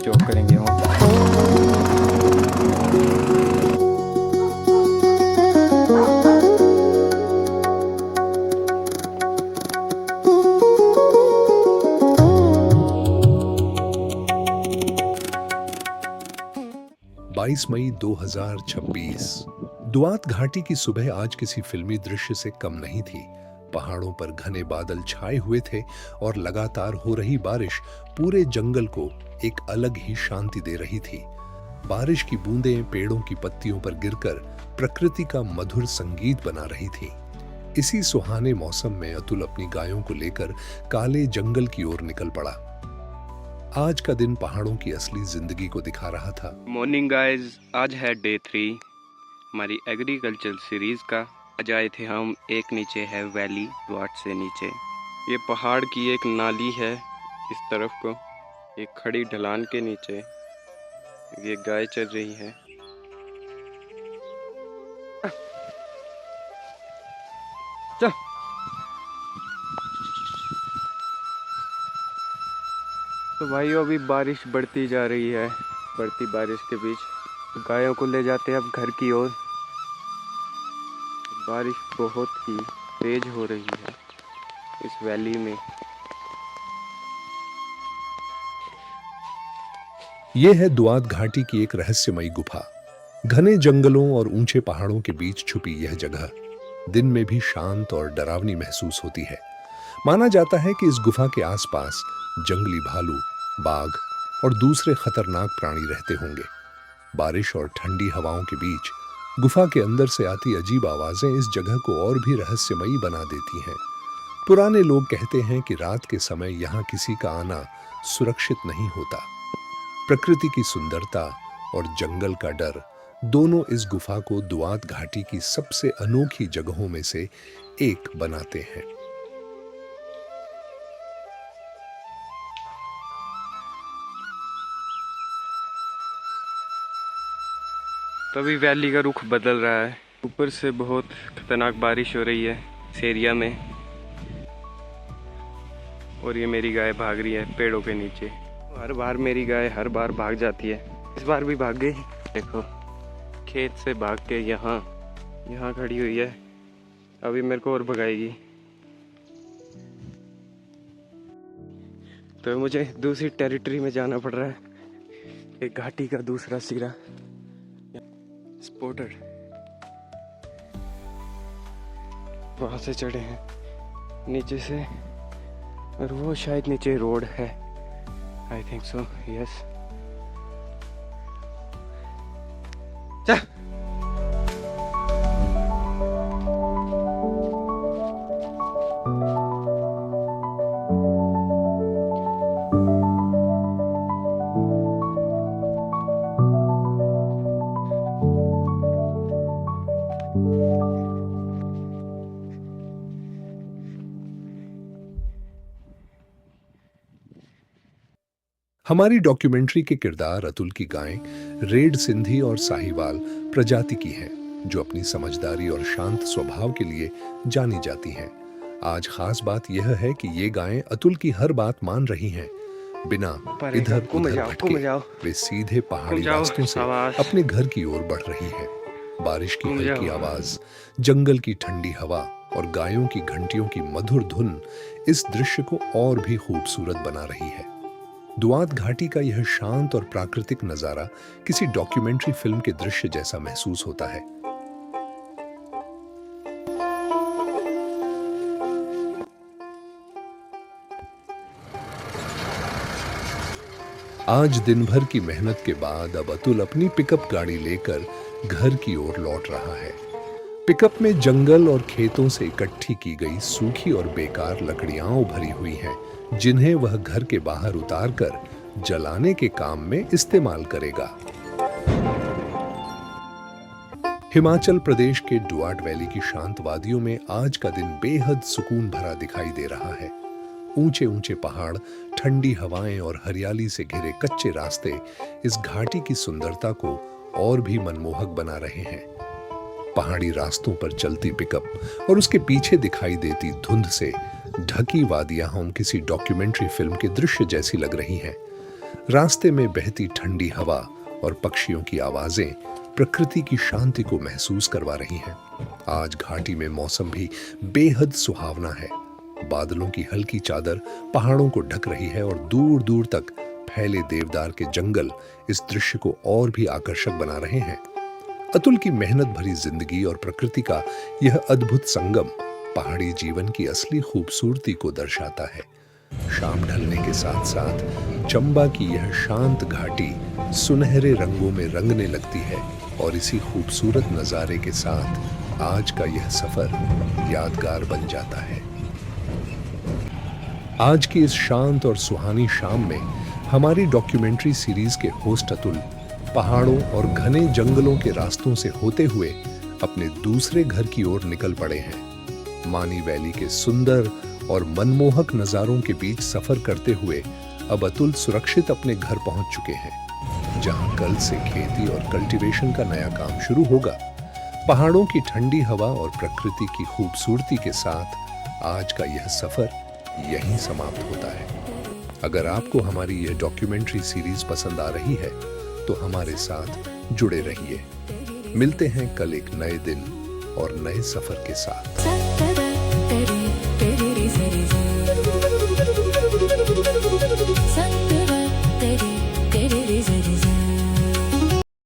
Switch off करेंगे हम। 22 मई 2026। दुआत घाटी की सुबह आज किसी फिल्मी दृश्य से कम नहीं थी। पहाड़ों पर घने बादल छाए हुए थे और लगातार हो रही बारिश पूरे जंगल को एक अलग ही शांति दे रही थी। बारिश की बूंदें पेड़ों की पत्तियों पर गिरकर प्रकृति का मधुर संगीत बना रही थी। इसी सुहाने मौसम में अतुल अपनी गायों को लेकर काले जंगल की ओर निकल पड़ा। आज का दिन पहाड़ों की असली जिंदगी को दिखा रहा था। मॉर्निंग गाइस, आज है डे 3 हमारी एग्रीकल्चर सीरीज़ का। आज आए थे हम, एक नीचे है वैली, दुआत से नीचे ये पहाड़ की एक नाली है। इस तरफ को एक खड़ी ढलान के नीचे ये गाय चल रही है। चल तो भाइयों, अभी बारिश बढ़ती जा रही है। बढ़ती बारिश के बीच गायों को ले जाते हैं अब घर की ओर। बारिश बहुत ही तेज हो रही है इस वैली में। यह है दुआत घाटी की एक रहस्यमयी गुफा। घने जंगलों और ऊंचे पहाड़ों के बीच छुपी यह जगह दिन में भी शांत और डरावनी महसूस होती है। माना जाता है कि इस गुफा के आसपास जंगली भालू, बाघ और दूसरे खतरनाक प्राणी रहते होंगे। बारिश और ठंडी हवाओं के बीच गुफा के अंदर से आती अजीब आवाजें इस जगह को और भी रहस्यमयी बना देती हैं। पुराने लोग कहते हैं कि रात के समय यहाँ किसी का आना सुरक्षित नहीं होता। प्रकृति की सुंदरता और जंगल का डर दोनों इस गुफा को दुआत घाटी की सबसे अनोखी जगहों में से एक बनाते हैं। तो अभी वैली का रुख बदल रहा है। ऊपर से बहुत खतरनाक बारिश हो रही है इस एरिया में, और ये मेरी गाय भाग रही है पेड़ों के नीचे। हर बार मेरी गाय हर बार भाग जाती है, इस बार भी भाग गई। देखो, खेत से भाग के यहाँ खड़ी हुई है। अभी मेरे को और भगाएगी। तो मुझे दूसरी टेरिटरी में जाना पड़ रहा है। एक घाटी का दूसरा सिरा स्पॉटेड, वहां से चढ़े हैं नीचे से, और वो शायद नीचे रोड है। I think so, yes. चल हमारी डॉक्यूमेंट्री के किरदार अतुल की गायें रेड सिंधी और साहिवाल प्रजाति की हैं, जो अपनी समझदारी और शांत स्वभाव के लिए जानी जाती हैं। आज खास बात यह है कि ये गायें अतुल की हर बात मान रही हैं। बिना इधर उधर भटके वे सीधे पहाड़ी रास्तों से अपने घर की ओर बढ़ रही हैं। बारिश की हल्की आवाज, जंगल की ठंडी हवा और गायों की घंटियों की मधुर धुन इस दृश्य को और भी खूबसूरत बना रही है। दुआत घाटी का यह शांत और प्राकृतिक नजारा किसी डॉक्यूमेंट्री फिल्म के दृश्य जैसा महसूस होता है। आज दिन भर की मेहनत के बाद अब अतुल अपनी पिकअप गाड़ी लेकर घर की ओर लौट रहा है। पिकअप में जंगल और खेतों से इकट्ठी की गई सूखी और बेकार लकड़ियां भरी हुई हैं, जिन्हें वह घर के बाहर उतारकर जलाने के काम में इस्तेमाल करेगा। हिमाचल प्रदेश के दुआत वैली की शांत वादियों में आज का दिन बेहद सुकून भरा दिखाई दे रहा है। ऊंचे ऊंचे पहाड़, ठंडी हवाएं और हरियाली से घिरे कच्चे रास्ते इस घाटी की सुंदरता को और भी मनमोहक बना रहे हैं। पहाड़ी रास्तों पर चलती पिकअप और उसके पीछे दिखाई देती धुंध से ढकी वादियां हम किसी डॉक्यूमेंट्री फिल्म के दृश्य जैसी लग रही हैं। रास्ते में बहती ठंडी हवा और पक्षियों की आवाजें प्रकृति की शांति को महसूस करवा रही हैं। आज घाटी में मौसम भी बेहद सुहावना है। बादलों की हल्की चादर पहाड़ों को ढक रही है और दूर दूर तक फैले देवदार के जंगल इस दृश्य को और भी आकर्षक बना रहे हैं। अतुल की मेहनत भरी जिंदगी और प्रकृति का यह अद्भुत संगम पहाड़ी जीवन की असली खूबसूरती को दर्शाता है। शाम ढलने के साथ साथ चंबा की यह शांत घाटी सुनहरे रंगों में रंगने लगती है और इसी खूबसूरत नजारे के साथ आज का यह सफर यादगार बन जाता है। आज की इस शांत और सुहानी शाम में हमारी डॉक्यूमेंट्री सीरीज के होस्ट अतुल पहाड़ों और घने जंगलों के रास्तों से होते हुए अपने दूसरे घर की ओर निकल पड़े हैं। मानी वैली के सुंदर और मनमोहक नजारों के बीच सफर करते हुए अब अतुल सुरक्षित अपने घर पहुंच चुके हैं, जहां कल से खेती और कल्टीवेशन का नया काम शुरू होगा। पहाड़ों की ठंडी हवा और प्रकृति की खूबसूरती के साथ आज का यह सफर यहीं समाप्त होता है। अगर आपको हमारी यह डॉक्यूमेंट्री सीरीज पसंद आ रही है तो हमारे साथ जुड़े रहिए। मिलते हैं कल एक नए दिन और नए सफर के साथ।